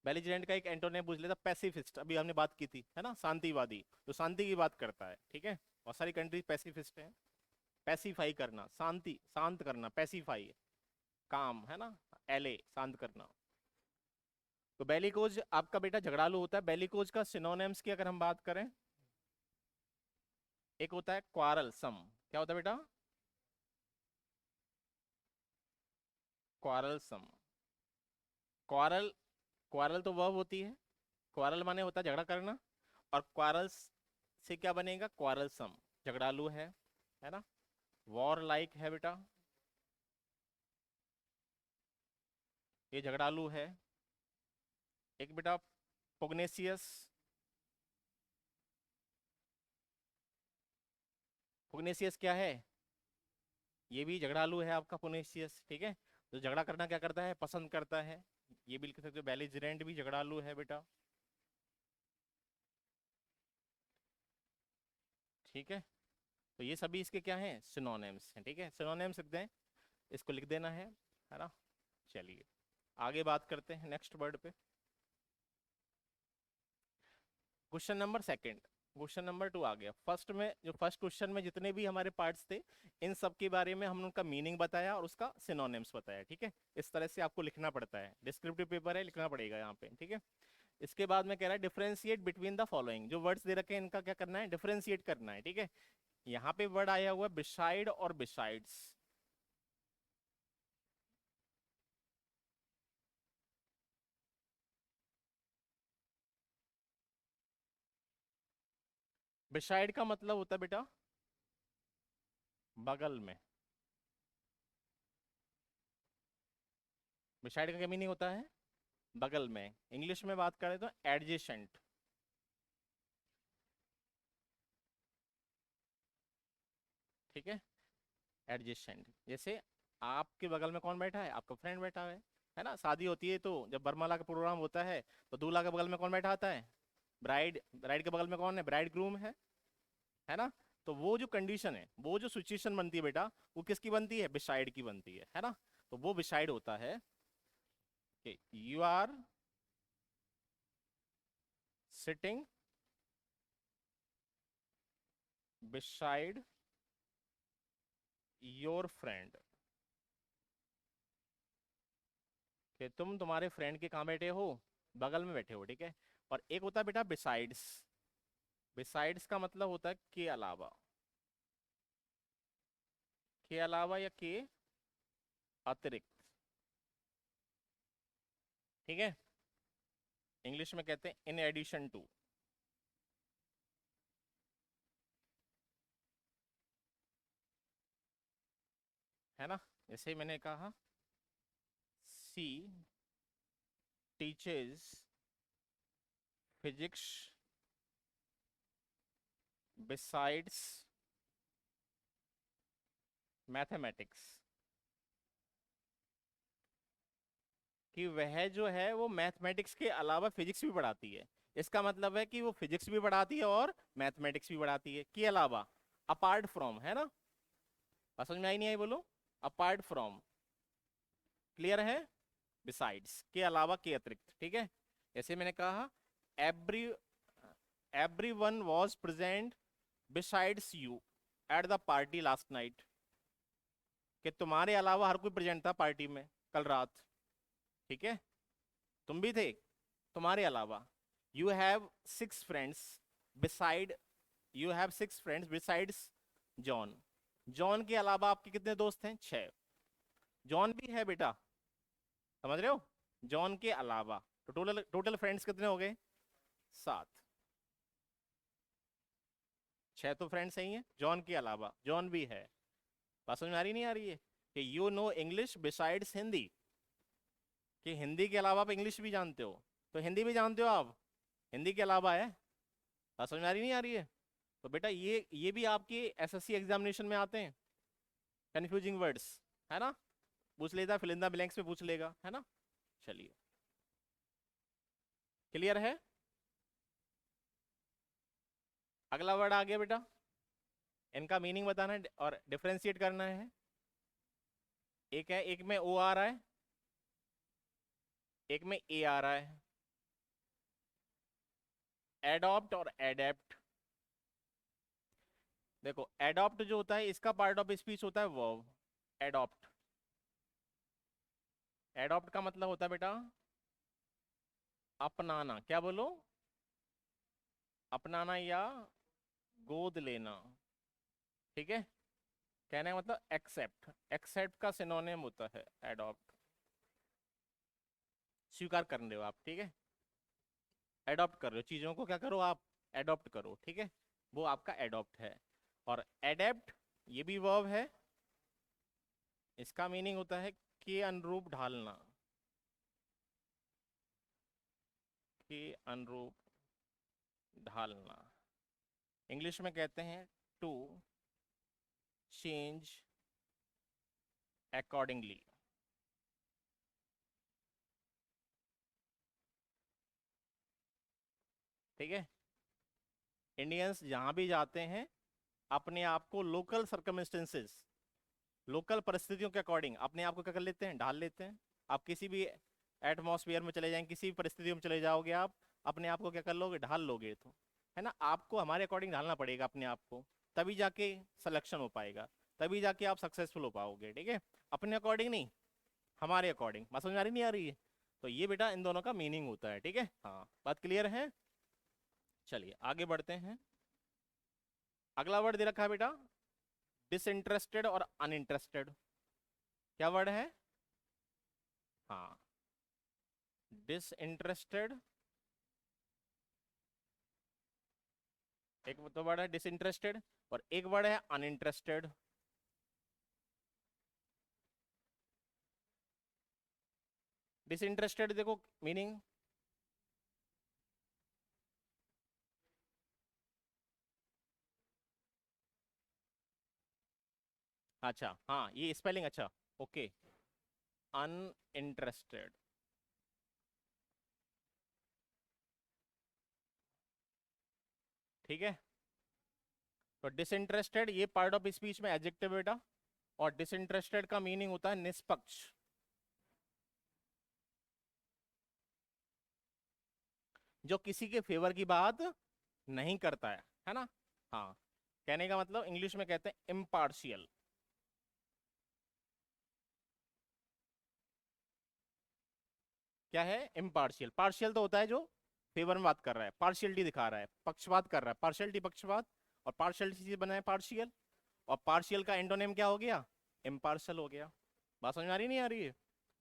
बेलिजरेंट का एक एंटोनिम पूछ लेता, पैसिफिस्ट, अभी हमने बात की थी, है ना, शांतिवादी, तो शांति की बात करता है, ठीक है। बहुत सारी कंट्रीज पैसिफिस्ट हैं, पैसिफाई करना, शांति, शांत करना, पैसिफाई, काम, है ना, एले, शांत करना। तो बेलिकोज आपका बेटा झगड़ालू होता है। बेलिकोज का सिनोनिम्स की अगर हम बात करें, एक होता है क्वारलसम। क्या होता है बेटा, क्वारलसम। क्वारल, क्वारल तो वर्ब होती है, क्वारल माने होता है झगड़ा करना, और क्वारल्स से क्या बनेगा, क्वारलसम, झगड़ालू है ना, वॉर लाइक है बेटा, ये झगड़ालू है। एक बेटा पुग्नेसियस, पुग्नेसियस क्या है, ये भी झगड़ालू है आपका पुग्नेसियस, ठीक है। तो झगड़ा करना क्या करता है, पसंद करता है, ये भी लिख सकते हो। बेलिजरेंट भी झगड़ालू है बेटा, ठीक है। तो ये सभी इसके क्या हैं, सिनोनिम्स हैं, ठीक है। सिनोनिम्स लिख दें, इसको लिख देना है ना। चलिए आगे बात करते हैं नेक्स्ट वर्ड पे। Question number second, question number 2 आ गया। फर्स्ट में जो फर्स्ट क्वेश्चन में जितने भी हमारे पार्ट्स थे, इन सब के बारे में हमने उनका मीनिंग बताया और उसका सिनोनिम्स बताया, ठीक है। इस तरह से आपको लिखना पड़ता है, डिस्क्रिप्टिव पेपर है, लिखना पड़ेगा यहाँ पे, ठीक है। इसके बाद में कह रहा है डिफरेंशिएट बिटवीन द फॉलोइंग, जो वर्ड्स दे रखे हैं इनका क्या करना है, डिफरेंशिएट करना है, ठीक है। यहाँ पे वर्ड आया हुआ है बिसाइड और बिसाइड्स। बिसाइड का मतलब होता है बेटा बगल में। बिसाइड का क्या मीनिंग होता है, बगल में। इंग्लिश में बात करें तो एडजेसेंट, ठीक है, एडजेसेंट। जैसे आपके बगल में कौन बैठा है, आपका फ्रेंड बैठा है ना। शादी होती है तो जब बरमाला का प्रोग्राम होता है तो दूल्हा के बगल में कौन बैठा आता है, ब्राइड, ब्राइड के बगल में कौन है, ब्राइड ग्रूम है ना। तो वो जो कंडीशन है, वो जो सिचुएशन बनती है बेटा, वो किसकी बनती है, बिसाइड की बनती है ना। तो वो बिसाइड होता है कि you are sitting beside your friend, कि तुम तुम्हारे फ्रेंड के कहाँ बैठे हो, बगल में बैठे हो, ठीक है। और एक होता है बेटा बिसाइड्स, बिसाइड्स का मतलब होता है के अलावा, के अलावा या के अतिरिक्त, ठीक है, इंग्लिश में कहते हैं इन एडिशन टू। है ना, जैसे मैंने कहा सी टीचेस फिजिक्स बिसाइड्स मैथमेटिक्स, कि वह जो है वो मैथमेटिक्स के अलावा फिजिक्स भी पढ़ाती है। इसका मतलब है कि वो फिजिक्स भी पढ़ाती है और मैथमेटिक्स भी पढ़ाती है, के अलावा, अपार्ट फ्रॉम, है ना। बात समझ में आई नहीं आई बोलो, अपार्ट फ्रॉम, क्लियर है, बिसाइड्स के अलावा, के अतिरिक्त, ठीक है। जैसे मैंने कहा every every one was present besides you at the party last night, कि तुम्हारे अलावा हर कोई प्रेजेंट था पार्टी में कल रात, ठीक है, तुम भी थे, तुम्हारे अलावा। You have six friends beside you have six friends besides John, John के अलावा आपके कितने दोस्त हैं, 6। जॉन भी है बेटा, समझ रहे हो, जॉन के अलावा, तो टोटल टोटल फ्रेंड्स कितने हो गए, 7। 6 तो फ्रेंड्स ही हैं, जॉन के अलावा, जॉन भी है। बात समझ में आ रही नहीं आ रही है, कि you know English besides Hindi, कि हिंदी के अलावा आप इंग्लिश भी जानते हो, तो हिंदी भी जानते हो आप, हिंदी के अलावा है। बात समझ में आ रही नहीं आ रही है। तो बेटा ये भी आपके एसएससी एग्जामिनेशन में आते हैं, कंफ्यूजिंग वर्ड्स, है ना, पूछ लेता, फिल इन द ब्लैंक्स में पूछ लेगा, है ना। चलिए, क्लियर है। अगला वर्ड आ गया बेटा, इनका मीनिंग बताना है और डिफरेंशिएट करना है। एक है, एक में ओ आ रहा है, एक में ए आ रहा है, एडॉप्ट और एडेप्ट। देखो एडॉप्ट जो होता है इसका पार्ट ऑफ स्पीच होता है वर्ब, एडॉप्ट। एडॉप्ट का मतलब होता है बेटा अपनाना, क्या बोलो, अपनाना या गोद लेना, ठीक है। कहने का मतलब एक्सेप्ट, एक्सेप्ट का सिनोनिम होता है एडॉप्ट, स्वीकार कर रहे हो आप, ठीक है। एडॉप्ट कर रहे हो चीजों को, क्या करो आप, एडॉप्ट करो, ठीक है, वो आपका एडॉप्ट है। और एडेप्ट ये भी वर्ब है, इसका मीनिंग होता है के अनुरूप ढालना, के अनुरूप ढालना। इंग्लिश में कहते हैं टू चेंज अकॉर्डिंगली, ठीक है। इंडियंस जहां भी जाते हैं अपने आप को लोकल सर्कमस्टेंसेस, लोकल परिस्थितियों के अकॉर्डिंग अपने आप को क्या कर लेते हैं, ढाल लेते हैं। आप किसी भी एटमॉस्फेयर में चले जाएं, किसी भी परिस्थितियों में चले जाओगे, आप अपने आप को क्या कर लोगे, ढाल लोगे, तो है ना, आपको हमारे अकॉर्डिंग ढालना पड़ेगा अपने आप को, तभी जाके सिलेक्शन हो पाएगा, तभी जाके आप सक्सेसफुल हो पाओगे, ठीक है। अपने अकॉर्डिंग नहीं, हमारे अकॉर्डिंग। बात समझ में आ रही नहीं आ रही है। तो ये बेटा इन दोनों का मीनिंग होता है, ठीक है, हाँ, बात क्लियर है। चलिए आगे बढ़ते हैं। अगला वर्ड दे रखा है बेटा डिसइंटरेस्टेड और अनइंटरेस्टेड। क्या वर्ड है, हाँ, डिसइंटरेस्टेड, एक तो वर्ड है डिसइंटरेस्टेड और एक वर्ड है अनइंटरेस्टेड। डिसइंटरेस्टेड देखो मीनिंग, अच्छा हाँ ये स्पेलिंग अच्छा, ओके, अनइंटरेस्टेड, ठीक है। तो डिसइंटरेस्टेड ये पार्ट ऑफ स्पीच में एडजेक्टिव बेटा, और डिसइंटरेस्टेड का मीनिंग होता है निष्पक्ष, जो किसी के फेवर की बात नहीं करता है ना, हाँ। कहने का मतलब इंग्लिश में कहते हैं इम्पार्शियल, क्या है, इम्पार्शियल। पार्शियल तो होता है जो फेवर में बात कर रहा है, पार्शियलिटी दिखा रहा है, पक्षपात कर रहा है, पार्शियलिटी पक्षपात, और पार्शियलिटी से बना है पार्शियल, और पार्शियल का एंटोनिम क्या हो गया, इम्पार्शियल हो गया। बात समझ में आ रही नहीं आ रही है,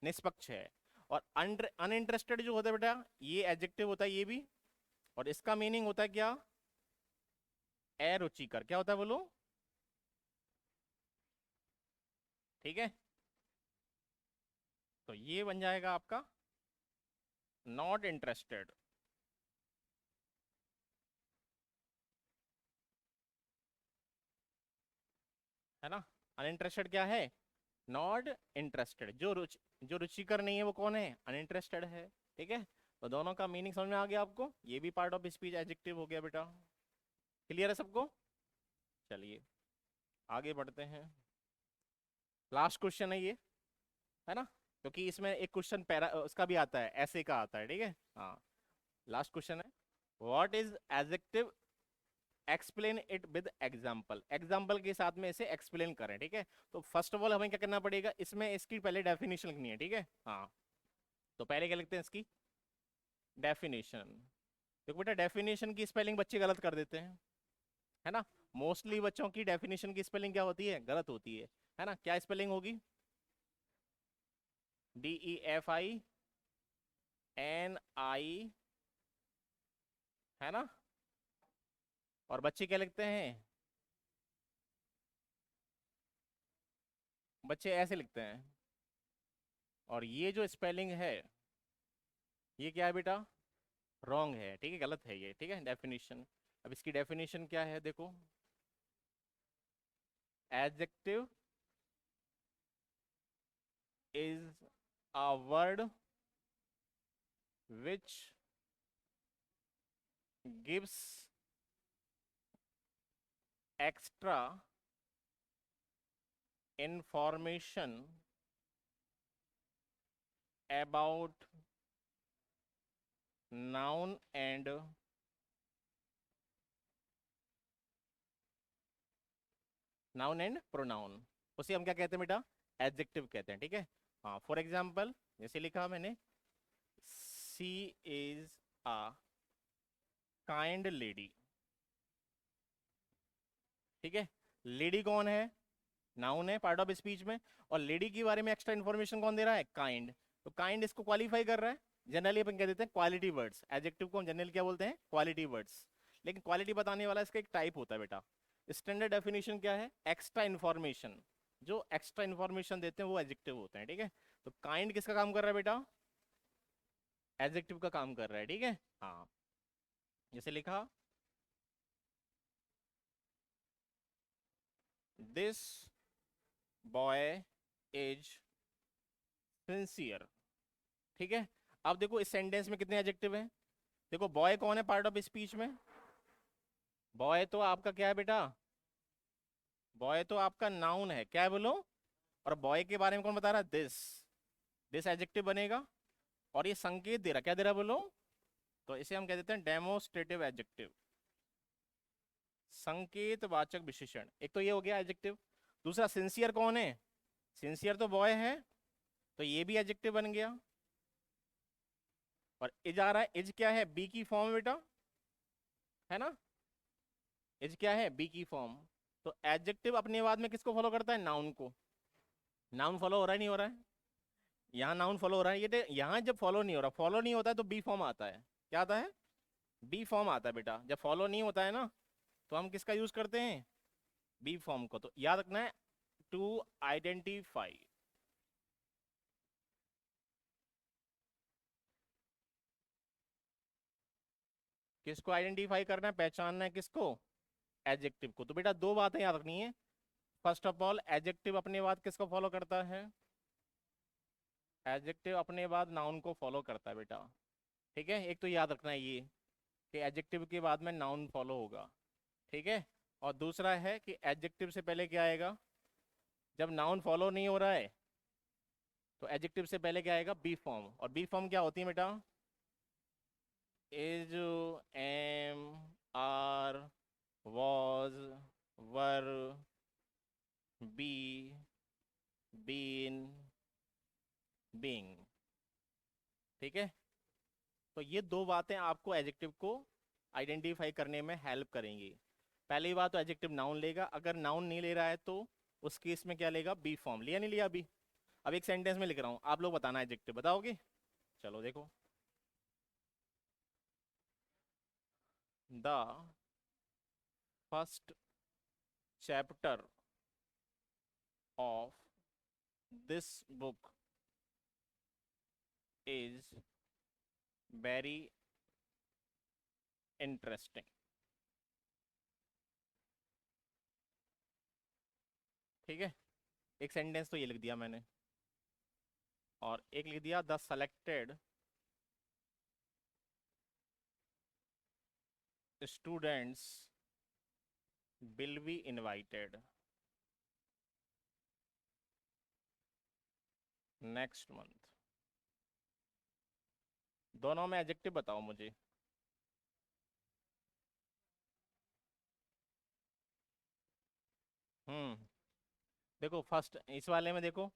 निष्पक्ष है। और अनइंटरेस्टेड जो होता है बेटा, ये एडजेक्टिव होता है ये भी, और इसका मीनिंग होता है क्या, अरुचिकर। क्या होता है बोलो? ठीक है, तो ये बन जाएगा आपका नॉट इंटरेस्टेड, है ना। अनइंटरेस्टेड क्या है? Not interested. जो रुचिकर नहीं है वो कौन है? अनइंटरेस्टेड है। ठीक है, तो दोनों का मीनिंग समझ में आ गया आपको। ये भी पार्ट ऑफ स्पीच एडजेक्टिव हो गया बेटा। क्लियर है सबको? चलिए आगे बढ़ते हैं। लास्ट क्वेश्चन है ये, है ना, क्योंकि इसमें एक क्वेश्चन पैरा उसका भी आता है, ऐसे का आता है। ठीक है, हाँ, लास्ट क्वेश्चन है, what is adjective, explain it with example. Example के साथ में इसे एक्सप्लेन करें। ठीक है, तो फर्स्ट ऑफ ऑल हमें क्या करना पड़ेगा, इसमें इसकी पहले डेफिनेशन लिखनी है। ठीक है, हाँ, तो पहले क्या लिखते हैं इसकी डेफिनेशन। देखो बेटा, डेफिनेशन की स्पेलिंग बच्चे गलत कर देते हैं, है ना। मोस्टली बच्चों की डेफिनेशन की स्पेलिंग क्या होती है? गलत होती है ना। क्या स्पेलिंग होगी? DEFINI, है ना। और बच्चे क्या लिखते हैं? बच्चे ऐसे लिखते हैं। और ये जो स्पेलिंग है, ये क्या है बेटा? रॉन्ग है। ठीक है, गलत है ये। ठीक है, डेफिनेशन। अब इसकी डेफिनेशन क्या है देखो, adjective is a word which gives extra information about noun and pronoun। उसे हम क्या कहते हैं बेटा? एडजेक्टिव कहते हैं। ठीक है, हाँ, फॉर एग्जाम्पल जैसे लिखा मैंने, सी इज अ काइंड लेडी। ठीक है, लेडी कौन है? नाउन है, पार्ट ऑफ स्पीच में। और लेडी के बारे में एक्स्ट्रा इन्फॉर्मेशन कौन दे रहा है? काइंड। तो काइंड इसको क्वालिफाई कर रहा है। जनरली अपन कह देते हैं क्वालिटी वर्ड्स। एडजेक्टिव को हम जनरली क्या बोलते हैं? Quality words. लेकिन क्वालिटी बताने वाला इसका एक टाइप होता है बेटा। स्टैंडर्ड डेफिनेशन क्या है? Extra information. जो एक्स्ट्रा इन्फॉर्मेशन देते हैं वो एडजेक्टिव होते हैं। ठीक है, तो काइंड किसका काम कर रहा है बेटा? एडजेक्टिव का काम कर रहा है। ठीक है, हाँ, जैसे लिखा, दिस बॉय इज सिंसियर। ठीक है, अब देखो इस सेंटेंस में कितने एडजेक्टिव हैं। देखो, बॉय कौन है पार्ट ऑफ स्पीच में? बॉय तो आपका क्या है बेटा? बॉय तो आपका नाउन है। क्या है बोलो? और बॉय के बारे में कौन बता रहा है? दिस एडजेक्टिव बनेगा। और ये संकेत दे रहा, क्या दे रहा बोलो? तो इसे हम कह देते हैं डेमोस्ट्रेटिव एडजेक्टिव, संकेतवाचक विशेषण। एक तो ये हो गया एडजेक्टिव। दूसरा, सिंसियर कौन है? सिंसियर तो बॉय है, तो ये भी एडजेक्टिव बन गया। और इज आ रहा है, इज क्या है? बी की फॉर्म बेटा, है ना। इज क्या है? बी की फॉर्म। तो एडजेक्टिव अपने बाद में किसको फॉलो करता है? नाउन को। नाउन फॉलो हो रहा है नहीं हो रहा है? यहाँ नाउन फॉलो हो रहा है। यहाँ जब फॉलो नहीं हो रहा, फॉलो नहीं होता है तो बी फॉर्म आता है। क्या आता है? बी फॉर्म आता है बेटा। जब फॉलो नहीं होता है ना, तो हम किसका यूज करते हैं? बी फॉर्म को। तो याद रखना है, टू आइडेंटिफाई। किसको आइडेंटिफाई करना है? पहचानना है किसको? एडजेक्टिव को। तो बेटा दो बातें याद रखनी है। फर्स्ट ऑफ ऑल, एडजेक्टिव अपने बाद किसको फॉलो करता है? एडजेक्टिव अपने बाद नाउन को फॉलो करता है बेटा। ठीक है, एक तो याद रखना है ये, कि एडजेक्टिव के बाद में नाउन फॉलो होगा। ठीक है, और दूसरा है कि एडजेक्टिव से पहले क्या आएगा? जब नाउन फॉलो नहीं हो रहा है तो एडजेक्टिव से पहले क्या आएगा? Be form. और बी फॉर्म क्या होती है बेटा? Is, am, are, was, were, be, been, being. ठीक है, तो ये दो बातें आपको एडजेक्टिव को आइडेंटिफाई करने में हेल्प करेंगी। पहली बात तो एडजेक्टिव नाउन लेगा। अगर नाउन नहीं ले रहा है तो उस केस में क्या लेगा? Be form. लिया नहीं लिया अभी? अब एक सेंटेंस में लिख रहा हूँ, आप लोग बताना एडजेक्टिव। बताओगे? चलो देखो, the first chapter of this book is very interesting. ठीक है, एक सेंटेंस तो ये लिख दिया मैंने, और एक लिख दिया the selected students will be invited next month. दोनों में एडजेक्टिव बताओ मुझे। देखो फर्स्ट इस वाले में देखो,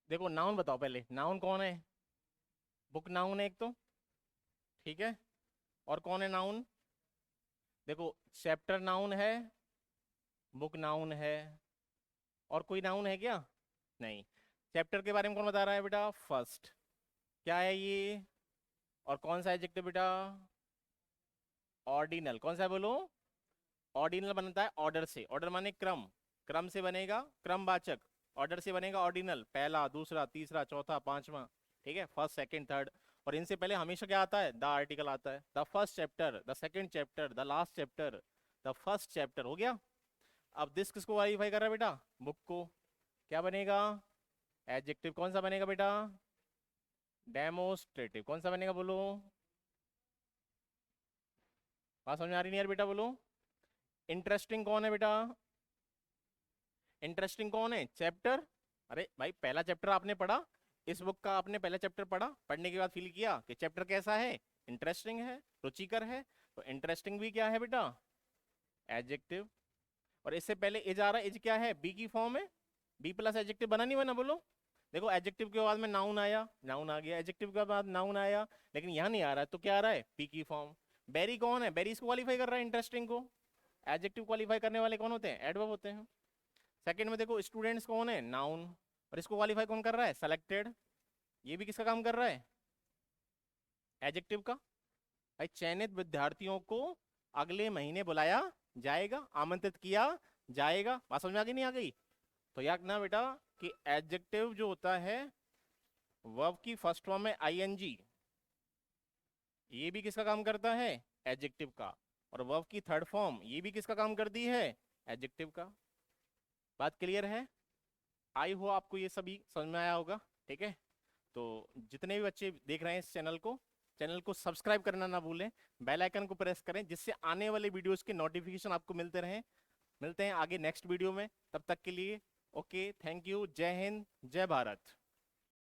देखो नाउन बताओ पहले, नाउन कौन है? बुक नाउन है एक तो, ठीक है। और कौन है नाउन? देखो चैप्टर नाउन है, बुक नाउन है, और कोई नाउन है क्या? नहीं। चैप्टर के बारे में कौन बता रहा है बेटा? फर्स्ट। क्या है ये? और कौन सा एडजेक्टिव बेटा? ऑर्डिनल। कौन सा है बोलो? ऑर्डिनल बनता है ऑर्डर से, ऑर्डर माने क्रम, क्रम से बनेगा क्रमवाचक, ऑर्डर से बनेगा ऑर्डिनल, पहला दूसरा तीसरा चौथा पांचवा, ठीक है, फर्स्ट सेकंड थर्ड। और इनसे पहले हमेशा क्या आता है? द आर्टिकल आता है। The first chapter, the second chapter, the last chapter, the first chapter हो गया। अब दिस किसको क्वालिफाई कर रहा है बेटा? बुक को। क्या बनेगा? एडजेक्टिव कौन सा बनेगा बेटा? डेमोस्ट्रेटिव। कौन सा बनेगा बोलो? बात समझ में आ रही नहीं यार बेटा? बोलो। इंटरेस्टिंग कौन है बेटा? इंटरेस्टिंग कौन है? चैप्टर। अरे भाई पहला चैप्टर आपने पढ़ा, इस बुक का आपने पहला चैप्टर पढ़ा, पढ़ने के बाद फील किया कि चैप्टर कैसा है? इंटरेस्टिंग है, रुचिकर है। तो इंटरेस्टिंग भी क्या है बेटा? एडजेक्टिव। और इससे पहले इज आ रहा है, इज क्या है? बी की फॉर्म है, बी प्लस एडजेक्टिव बना नहीं बना बोलो? देखो एडजेक्टिव के बाद में नाउन आया, नाउन आ गया, एडजेक्टिव के बाद नाउन आया, लेकिन यहाँ नहीं आ रहा है, तो क्या आ रहा है? पी की फॉर्म। बेरी कौन है? बेरी इसको क्वालिफाई कर रहा है, इंटरेस्टिंग को। एडजेक्टिव क्वालिफाई करने वाले कौन होते हैं? एडवर्ब होते हैं। सेकंड में देखो स्टूडेंट्स कौन है? नाउन। और इसको क्वालिफाई कौन कर रहा है? सेलेक्टेड। ये भी किसका काम कर रहा है? एडजेक्टिव का। भाई चयनित विद्यार्थियों को अगले महीने बुलाया जाएगा, आमंत्रित किया जाएगा। बात समझ में आ गई नहीं आ गई? तो याद ना बेटा कि एडजेक्टिव जो होता है वर्ब की फर्स्ट फॉर्म में आईएनजी, ये भी किसका काम करता है? एडजेक्टिव का। और वर्ब की थर्ड फॉर्म ये भी किसका काम करती है? एडजेक्टिव का। बात क्लियर है? आई हो आपको ये सभी समझ में आया होगा, ठीक है। तो जितने भी बच्चे देख रहे हैं इस चैनल को सब्सक्राइब करना ना भूलें, बेल आइकन को प्रेस करें, जिससे आने वाले वीडियोस के नोटिफिकेशन आपको मिलते रहें। मिलते हैं आगे नेक्स्ट वीडियो में, तब तक के लिए ओके, थैंक यू, जय हिंद, जय भारत।